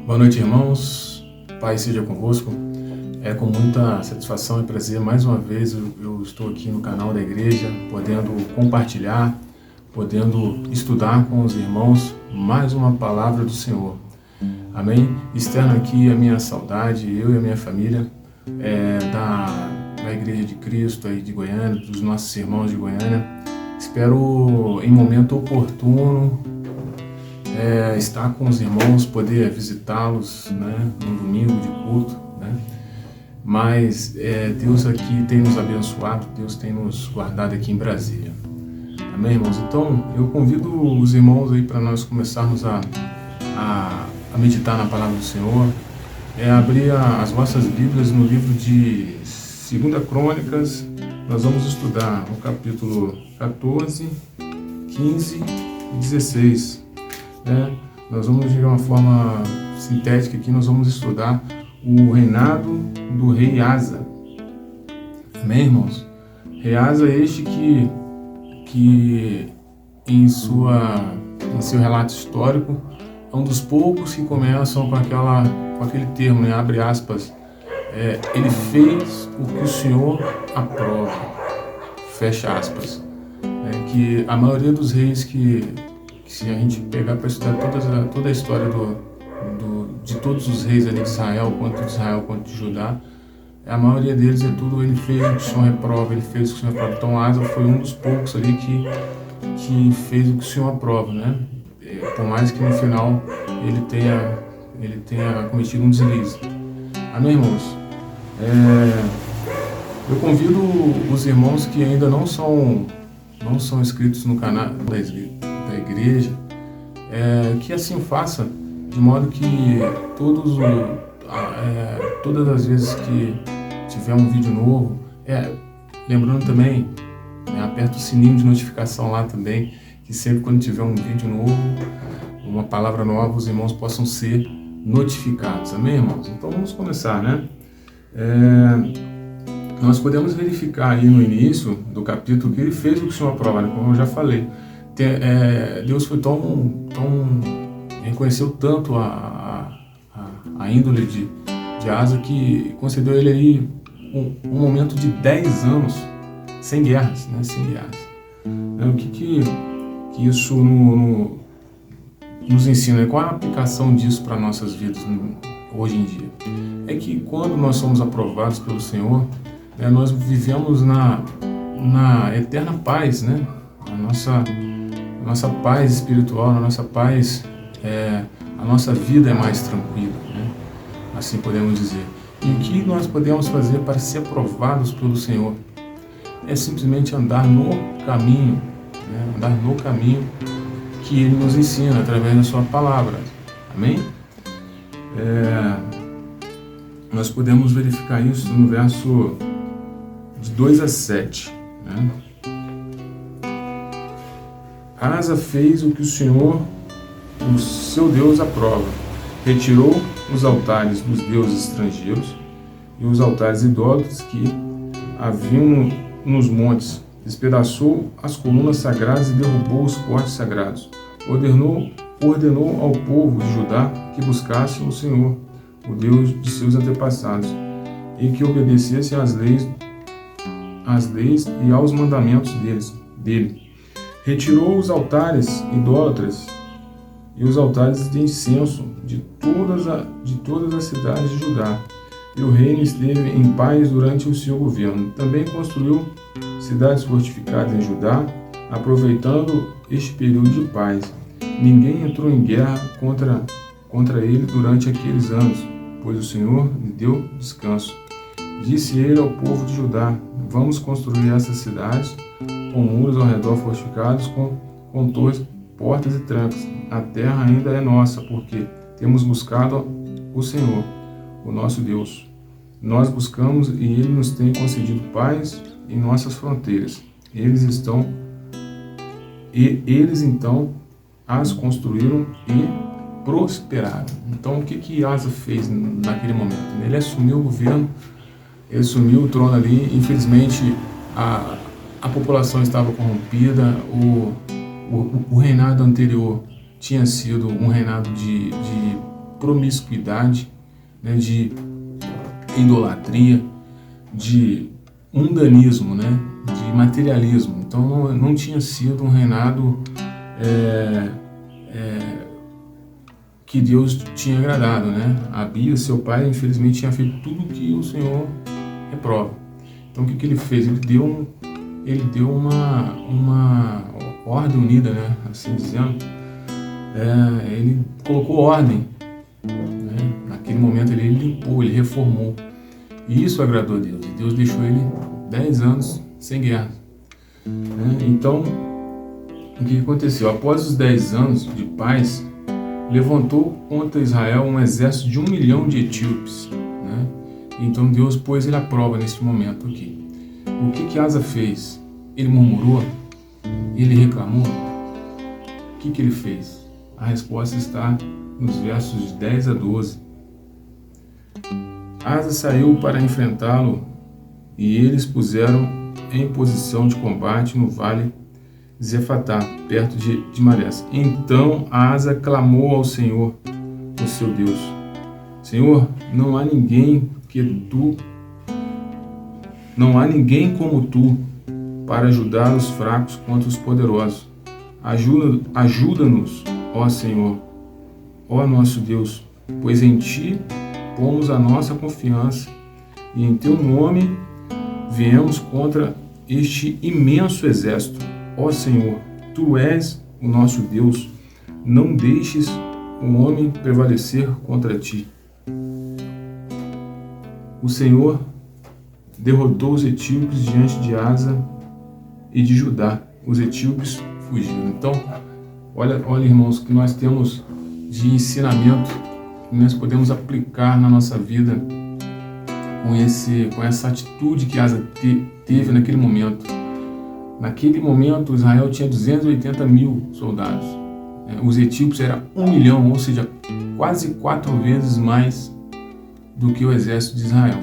Boa noite, irmãos. Pai seja convosco. É com muita satisfação e prazer, mais uma vez, eu estou aqui no canal da igreja, podendo compartilhar, podendo estudar com os irmãos mais uma palavra do Senhor. Amém? Externo aqui a minha saudade, eu e a minha família, da Igreja de Cristo aí de Goiânia, dos nossos irmãos de Goiânia. Espero, em momento oportuno, estar com os irmãos, poder visitá-los, né, num domingo de culto, né? Mas Deus aqui tem nos abençoado, Deus tem nos guardado aqui em Brasília. Amém, irmãos? Então, eu convido os irmãos aí para nós começarmos a meditar na palavra do Senhor, abrir as vossas Bíblias no livro de 2 Crônicas. Nós vamos estudar o capítulo 14, 15 e 16. Nós vamos, de uma forma sintética aqui, nós vamos estudar o reinado do rei Asa. Amém, irmãos? Rei Asa é este que em seu relato histórico, é um dos poucos que começam com aquele termo, né? Abre aspas, ele fez o que o Senhor aprova, fecha aspas. Que a maioria dos reis que se a gente pegar para estudar toda a história de todos os reis ali de Israel, quanto de Judá, a maioria deles ele fez o que o Senhor reprova, ele fez o que o Senhor aprova. Então Asa foi um dos poucos ali que fez o que o Senhor aprova, né? Por mais que no final ele tenha cometido um deslize. Amém, irmãos? Eu convido os irmãos que ainda não são inscritos no canal da igreja, que assim faça, de modo que todas as vezes que tiver um vídeo novo, lembrando também, aperta o sininho de notificação lá também, que sempre quando tiver um vídeo novo, uma palavra nova, os irmãos possam ser notificados. Amém, irmãos? Então vamos começar, né? Nós podemos verificar aí no início do capítulo que ele fez o que o Senhor aprova, né? Como eu já falei. Deus foi reconheceu tanto a índole de Asa que concedeu ele aí um momento de 10 anos sem guerras, né? Sem guerras. O que isso nos ensina? Qual é a aplicação disso para nossas vidas hoje em dia? É que quando nós somos aprovados pelo Senhor, nós vivemos na eterna paz, né? A nossa paz espiritual, a nossa paz, a nossa vida é mais tranquila, né? Assim podemos dizer. E o que nós podemos fazer para ser aprovados pelo Senhor? É simplesmente andar no caminho, né? Andar no caminho que Ele nos ensina através da Sua palavra. Amém? Nós podemos verificar isso no verso de 2 a 7. Né? Asa fez o que o Senhor, o seu Deus, aprova. Retirou os altares dos deuses estrangeiros e os altares idólatras que haviam nos montes. Despedaçou as colunas sagradas e derrubou os postes sagrados. Ordenou ao povo de Judá que buscasse o Senhor, o Deus de seus antepassados, e que obedecesse às leis e aos mandamentos dele. Retirou os altares idólatras e os altares de incenso de todas as cidades de Judá, e o reino esteve em paz durante o seu governo. Também construiu cidades fortificadas em Judá, aproveitando este período de paz. Ninguém entrou em guerra contra ele durante aqueles anos, pois o Senhor lhe deu descanso. Disse ele ao povo de Judá: vamos construir essas cidades com muros ao redor fortificados, com torres, portas e trancas. A terra ainda é nossa, porque temos buscado o Senhor, o nosso Deus. Nós buscamos e Ele nos tem concedido paz em nossas fronteiras. Eles então as construíram e prosperaram. Então o que Asa fez naquele momento? Ele assumiu o governo, ele assumiu o trono ali. Infelizmente a população estava corrompida, o reinado anterior tinha sido um reinado de promiscuidade, né, de idolatria, de mundanismo, né, de materialismo. Então não tinha sido um reinado que Deus tinha agradado, né? Abias, seu pai, infelizmente tinha feito tudo o que o Senhor reprova. Então o que ele fez? Ele deu uma ordem unida, né? Assim dizendo. Ele colocou ordem, né? Naquele momento ele limpou, ele reformou. E isso agradou a Deus. E Deus deixou ele 10 anos sem guerra, né? Então, o que aconteceu? Após os 10 anos de paz, levantou contra Israel um exército de 1 milhão de etíopes, né? Então Deus pôs ele à prova neste momento aqui. O que Asa fez? Ele murmurou? Ele reclamou? O que ele fez? A resposta está nos versos de 10 a 12. Asa saiu para enfrentá-lo e eles puseram em posição de combate no vale Zefatá, perto de Marés. Então Asa clamou ao Senhor, o seu Deus: Senhor, não há ninguém como tu para ajudar os fracos contra os poderosos. Ajuda-nos, ó Senhor, ó nosso Deus, pois em ti pomos a nossa confiança e em teu nome viemos contra este imenso exército. Ó Senhor, tu és o nosso Deus, não deixes o homem prevalecer contra ti. O Senhor derrotou os etíopes diante de Asa e de Judá. Os etíopes fugiram. Então, olha, irmãos, que nós temos de ensinamento que nós podemos aplicar na nossa vida com essa atitude que Asa teve naquele momento. Naquele momento, Israel tinha 280 mil soldados. Os etíopes eram 1 milhão, ou seja, quase 4 vezes mais do que o exército de Israel.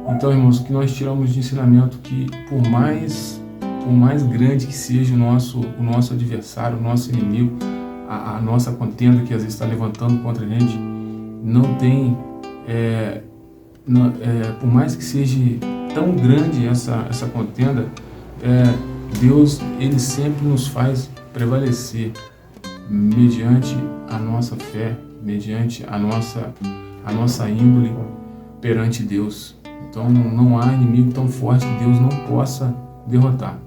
Então, irmãos, que nós tiramos de ensinamento que por mais grande que seja o nosso adversário, o nosso inimigo, a nossa contenda que às vezes está levantando contra a gente, não tem, por mais que seja tão grande essa contenda, Deus, ele sempre nos faz prevalecer mediante a nossa fé, mediante a nossa índole perante Deus. Então não há inimigo tão forte que Deus não possa derrotar.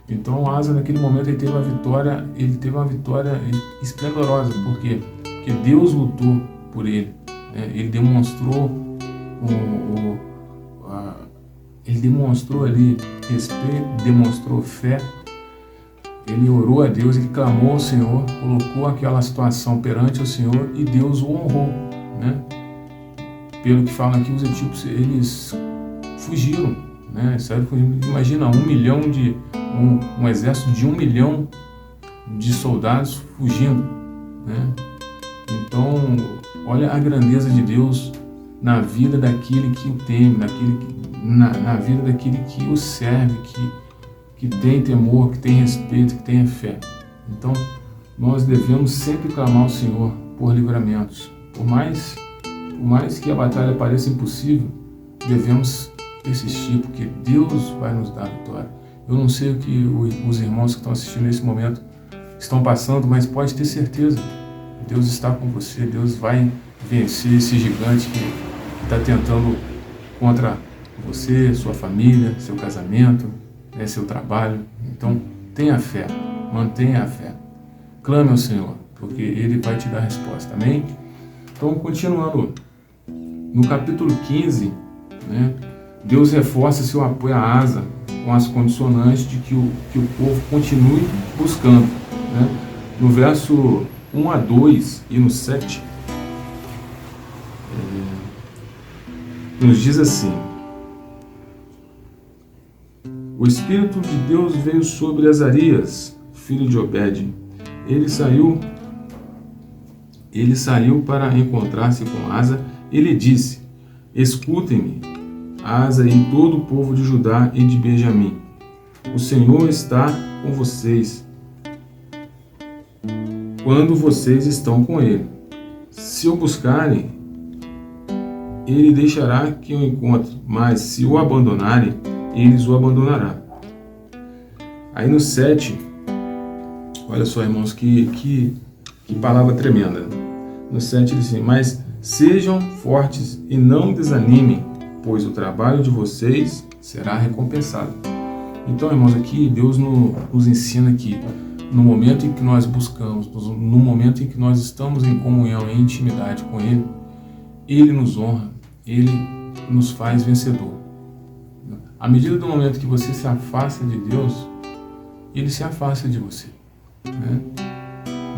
Então Asa, naquele momento, ele teve uma vitória esplendorosa. Por quê? Porque Deus lutou por ele, né? Ele demonstrou ali respeito, demonstrou fé. Ele orou a Deus, ele clamou ao Senhor, colocou aquela situação perante o Senhor e Deus o honrou, né? Pelo que falam aqui, os etíopes, eles fugiram, né? Sério, imagina um exército de 1 milhão de soldados fugindo, né? Então, olha a grandeza de Deus na vida daquele que o teme, na vida daquele que o serve, que tem temor, que tem respeito, que tem fé. Então, nós devemos sempre clamar ao Senhor por livramentos. Por mais que a batalha pareça impossível, devemos persistir, porque Deus vai nos dar a vitória. Eu não sei o que os irmãos que estão assistindo nesse momento estão passando, mas pode ter certeza, Deus está com você, Deus vai vencer esse gigante que está tentando contra você, sua família, seu casamento, seu trabalho. Então, tenha fé, mantenha a fé. Clame ao Senhor, porque Ele vai te dar a resposta. Amém? Então, continuando, no capítulo 15, né, Deus reforça seu apoio a Asa com as condicionantes de que o povo continue buscando, né? No verso 1 a 2 e no 7, nos diz assim: o Espírito de Deus veio sobre Azarias, filho de Obed. Ele saiu para encontrar-se com Asa e lhe disse: escutem-me, Asa e todo o povo de Judá e de Benjamim. O Senhor está com vocês quando vocês estão com Ele. se o buscarem, ele deixará que o encontre, mas se o abandonarem, eles o abandonará. Aí no 7, olha só, irmãos, que palavra tremenda. No 7 ele diz assim: mas sejam fortes e não desanimem, pois o trabalho de vocês será recompensado. Então, irmãos, aqui Deus nos ensina que no momento em que nós buscamos, no momento em que nós estamos em comunhão, em intimidade com Ele, Ele nos honra, Ele nos faz vencedor. À medida do momento que você se afasta de Deus, Ele se afasta de você, né?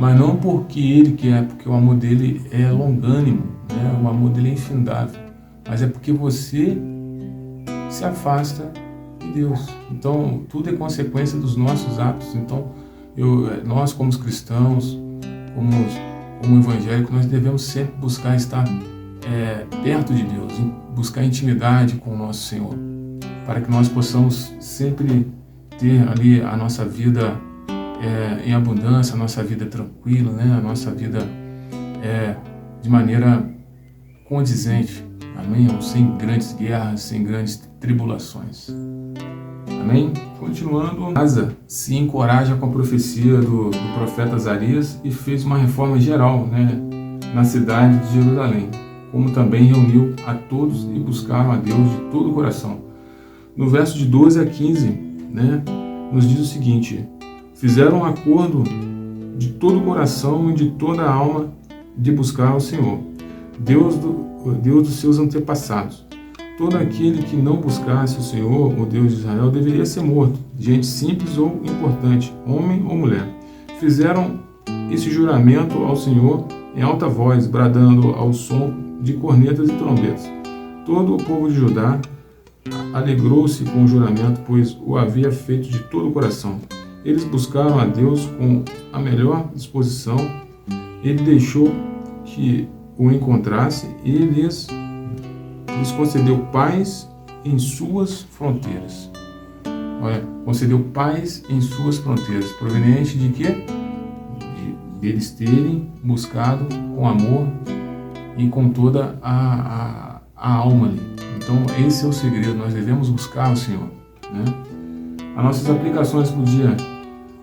Mas não porque Ele quer, porque o amor dele é longânimo, né? O amor dele é infindável, mas é porque você se afasta de Deus. Então, tudo é consequência dos nossos atos. Então, nós como cristãos, como evangélicos, nós devemos sempre buscar estar perto de Deus, buscar intimidade com o nosso Senhor, para que nós possamos sempre ter ali a nossa vida em abundância, a nossa vida tranquila, né? A nossa vida de maneira condizente, amém? Sem grandes guerras, sem grandes tribulações, amém? Continuando, Asa se encoraja com a profecia do profeta Azarias e fez uma reforma geral, né, na cidade de Jerusalém, como também reuniu a todos e buscaram a Deus de todo o coração. No verso de 12 a 15, né, nos diz o seguinte: fizeram um acordo de todo o coração e de toda a alma de buscar ao Senhor, Deus dos seus antepassados. Todo aquele que não buscasse o Senhor, o Deus de Israel, deveria ser morto, gente simples ou importante, homem ou mulher. Fizeram esse juramento ao Senhor em alta voz, bradando ao som de cornetas e trombetas. Todo o povo de Judá alegrou-se com o juramento, pois o havia feito de todo o coração. Eles buscaram a Deus com a melhor disposição. Ele deixou que o encontrasse e lhes concedeu paz em suas fronteiras. Olha, concedeu paz em suas fronteiras, proveniente de quê? Deles terem buscado com amor e com toda a alma ali. Então, esse é o segredo, nós devemos buscar o Senhor, né? As nossas aplicações para o dia: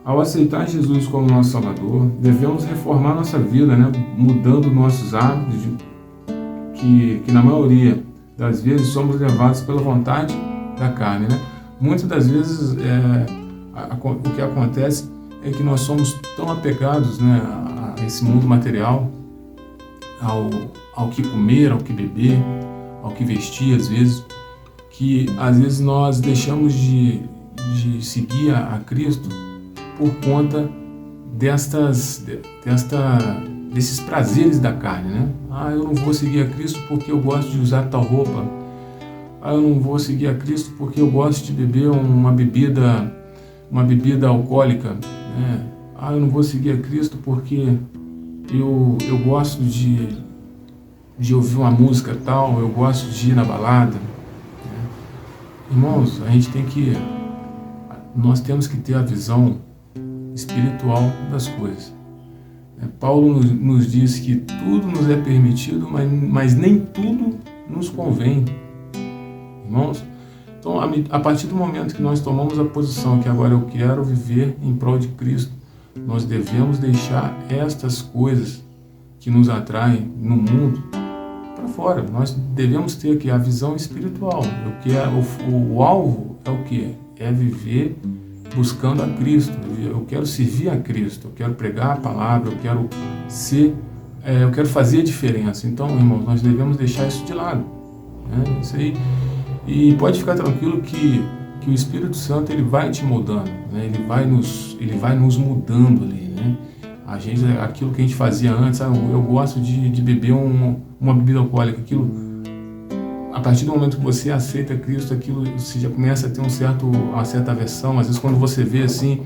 ao aceitar Jesus como nosso Salvador, devemos reformar nossa vida, né? Mudando nossos hábitos, que na maioria das vezes somos levados pela vontade da carne, né? Muitas das vezes o que acontece é que nós somos tão apegados, né, a esse mundo material, ao que comer, ao que beber, ao que vestir, às vezes, que às vezes nós deixamos de seguir a Cristo por conta desses prazeres da carne, né? Eu não vou seguir a Cristo porque eu gosto de usar tal roupa. Eu não vou seguir a Cristo porque eu gosto de beber uma bebida alcoólica, né? Eu não vou seguir a Cristo porque eu gosto de ouvir uma música tal, eu gosto de ir na balada, né? Irmãos, nós temos que ter a visão espiritual das coisas. Paulo nos diz que tudo nos é permitido, mas nem tudo nos convém, irmãos. Então, a partir do momento que nós tomamos a posição que agora eu quero viver em prol de Cristo, nós devemos deixar estas coisas que nos atraem no mundo para fora. Nós devemos ter aqui a visão espiritual. O alvo é o que? É viver buscando a Cristo. Eu quero servir a Cristo, eu quero pregar a palavra, eu quero fazer a diferença. Então, irmãos, nós devemos deixar isso de lado, né? Isso aí. E pode ficar tranquilo que o Espírito Santo ele vai te moldando, né? Ele vai nos mudando ali, né? Aquilo que a gente fazia antes, eu gosto de beber uma bebida alcoólica, aquilo, a partir do momento que você aceita Cristo, aquilo você já começa a ter uma certa aversão. Às vezes, quando você vê assim,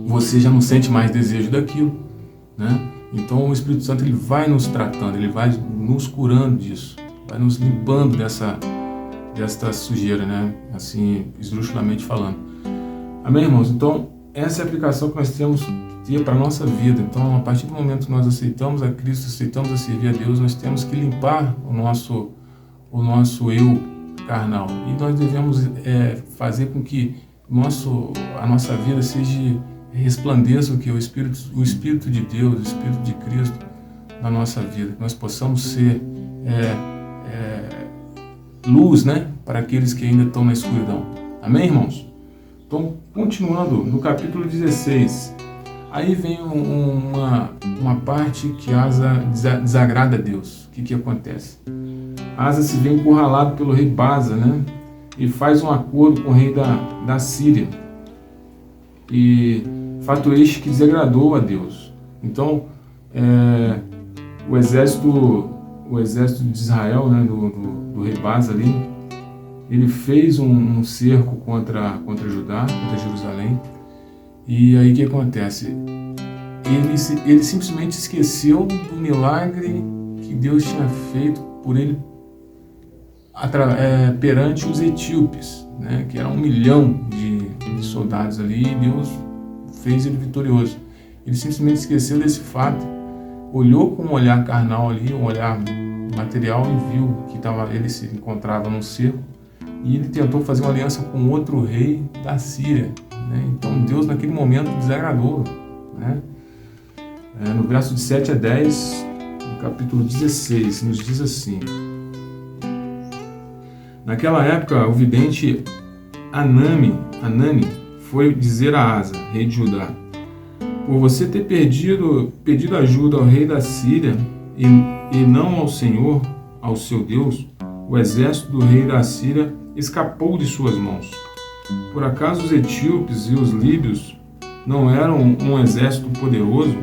você já não sente mais desejo daquilo, né? Então, o Espírito Santo ele vai nos tratando, ele vai nos curando disso, vai nos limpando desta sujeira, né? Assim, esdrúxulamente falando. Amém, irmãos? Então, essa é a aplicação que nós temos que ter para a nossa vida. Então, a partir do momento que nós aceitamos a Cristo, aceitamos a servir a Deus, nós temos que limpar o nosso eu carnal. E nós devemos fazer com que a nossa vida resplandeça o que? O Espírito de Deus, o Espírito de Cristo na nossa vida. Que nós possamos ser luz, né, para aqueles que ainda estão na escuridão. Amém, irmãos? Então, continuando, no capítulo 16, aí vem uma parte que Asa desagrada a Deus. O que acontece? Asa se vê encurralado pelo rei Baasa, né? E faz um acordo com o rei da Síria. E fato este que desagradou a Deus. Então, o exército de Israel, né, do rei Baasa ali, ele fez um cerco contra Judá, contra Jerusalém. E aí o que acontece? Ele simplesmente esqueceu do milagre que Deus tinha feito por ele perante os etíopes, né, que era 1 milhão de soldados ali, e Deus fez ele vitorioso. Ele simplesmente esqueceu desse fato, olhou com um olhar carnal ali, um olhar material, e viu que ele se encontrava num cerco, e ele tentou fazer uma aliança com outro rei da Síria, né? Então Deus naquele momento desagradou, né? No verso de 7 a 10, no capítulo 16, nos diz assim: naquela época, o vidente Anani foi dizer a Asa, rei de Judá: por você ter pedido ajuda ao rei da Síria e não ao Senhor, ao seu Deus, o exército do rei da Síria escapou de suas mãos. Por acaso os etíopes e os líbios não eram um exército poderoso,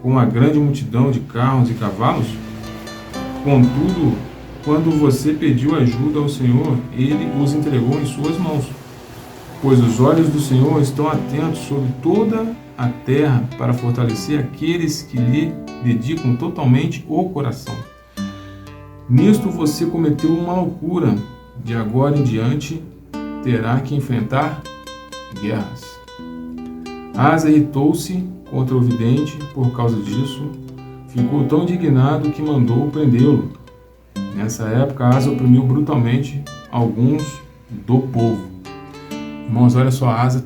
com uma grande multidão de carros e cavalos? Contudo, quando você pediu ajuda ao Senhor, ele os entregou em suas mãos. Pois os olhos do Senhor estão atentos sobre toda a terra para fortalecer aqueles que lhe dedicam totalmente o coração. Nisto você cometeu uma loucura. De agora em diante terá que enfrentar guerras. Asa irritou-se contra o vidente por causa disso. Ficou tão indignado que mandou prendê-lo. Nessa época, Asa oprimiu brutalmente alguns do povo. Irmãos, olha só, Asa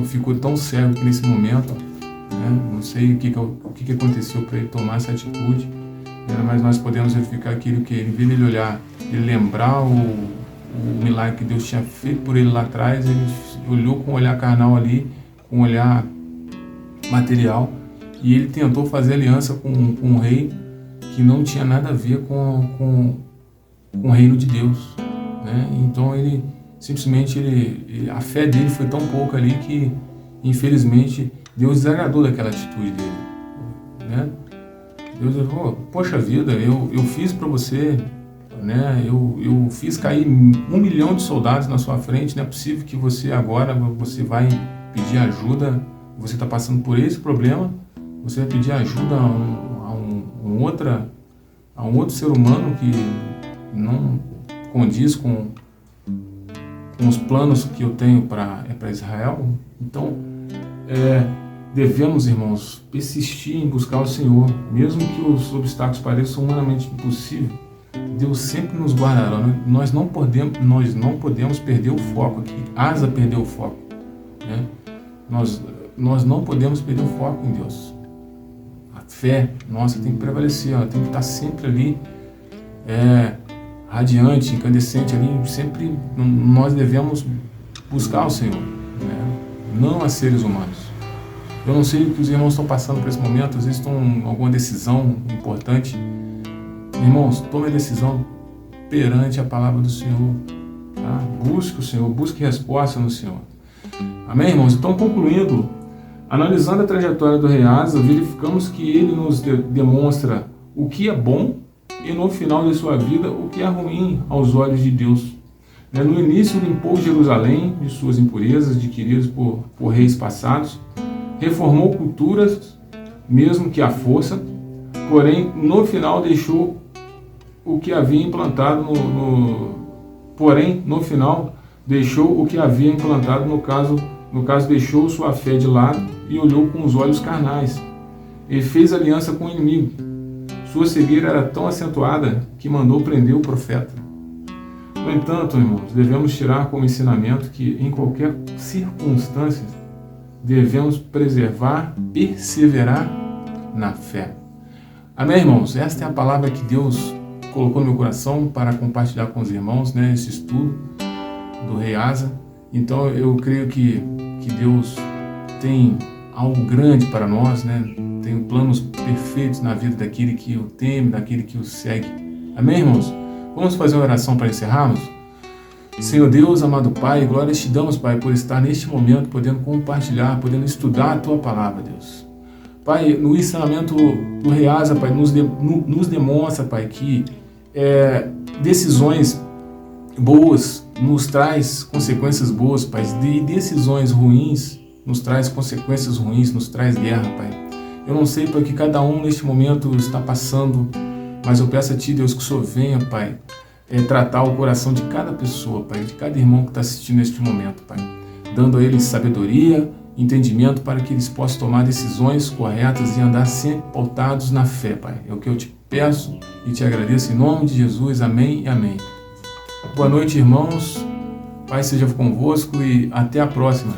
ficou tão cego que nesse momento, né, não sei o que aconteceu para ele tomar essa atitude, mas nós podemos verificar aquilo que ele, em vez de ele olhar, ele lembrar o milagre que Deus tinha feito por ele lá atrás, ele olhou com um olhar carnal ali, com um olhar material, e ele tentou fazer aliança com um rei que não tinha nada a ver com o reino de Deus, né? Então ele simplesmente a fé dele foi tão pouca ali que, infelizmente, Deus desagradou daquela atitude dele, né? Deus falou: poxa vida, eu fiz para você, né? Eu fiz cair 1 milhão de soldados na sua frente. Não é possível que agora você vai pedir ajuda. Você está passando por esse problema, você vai pedir ajuda a um outro ser humano que não condiz com os planos que eu tenho para Israel. Então, devemos, irmãos, persistir em buscar o Senhor, mesmo que os obstáculos pareçam humanamente impossíveis. Deus sempre nos guardará. Nós não podemos perder o foco aqui. Asa perdeu o foco, né? Nós não podemos perder o foco em Deus. A fé nossa tem que prevalecer, ela tem que estar sempre ali, radiante, incandescente ali. Sempre nós devemos buscar o Senhor, né? Não a seres humanos. Eu não sei o que os irmãos estão passando por esse momento, às vezes estão em alguma decisão importante. Irmãos, tome a decisão perante a palavra do Senhor, tá? Busque o Senhor, busque resposta no Senhor. Amém, irmãos? Então, concluindo, analisando a trajetória do rei Asa, verificamos que ele nos demonstra o que é bom e, no final de sua vida, o que é ruim aos olhos de Deus. No início, limpou Jerusalém de suas impurezas adquiridas por reis passados, reformou culturas, mesmo que à força, porém, no final, deixou o que havia implantado no caso, deixou sua fé de lado e olhou com os olhos carnais. Ele fez aliança com o inimigo. Sua cegueira era tão acentuada que mandou prender o profeta. No entanto, irmãos, devemos tirar como ensinamento que em qualquer circunstância devemos perseverar na fé. Amém, irmãos? Esta é a palavra que Deus colocou no meu coração para compartilhar com os irmãos, né? Esse estudo do rei Asa. Então eu creio que Deus tem algo grande para nós, né? Tem planos perfeitos na vida daquele que o teme, daquele que o segue. Amém, irmãos? Vamos fazer uma oração para encerrarmos? Senhor Deus, amado Pai, glórias te damos, Pai, por estar neste momento podendo compartilhar, podendo estudar a Tua palavra, Deus. Pai, no ensinamento do rei Asa, Pai, nos demonstra, Pai, que decisões boas nos traz consequências boas, Pai, e decisões ruins nos traz consequências ruins, nos traz guerra, Pai. Eu não sei, Pai, o que cada um neste momento está passando, mas eu peço a Ti, Deus, que o Senhor venha, Pai, tratar o coração de cada pessoa, Pai, de cada irmão que está assistindo neste momento, Pai, dando a eles sabedoria, entendimento para que eles possam tomar decisões corretas e andar sempre pautados na fé, Pai. É o que eu te peço e te agradeço em nome de Jesus. Amém e amém. Boa noite, irmãos. Pai seja convosco e até a próxima.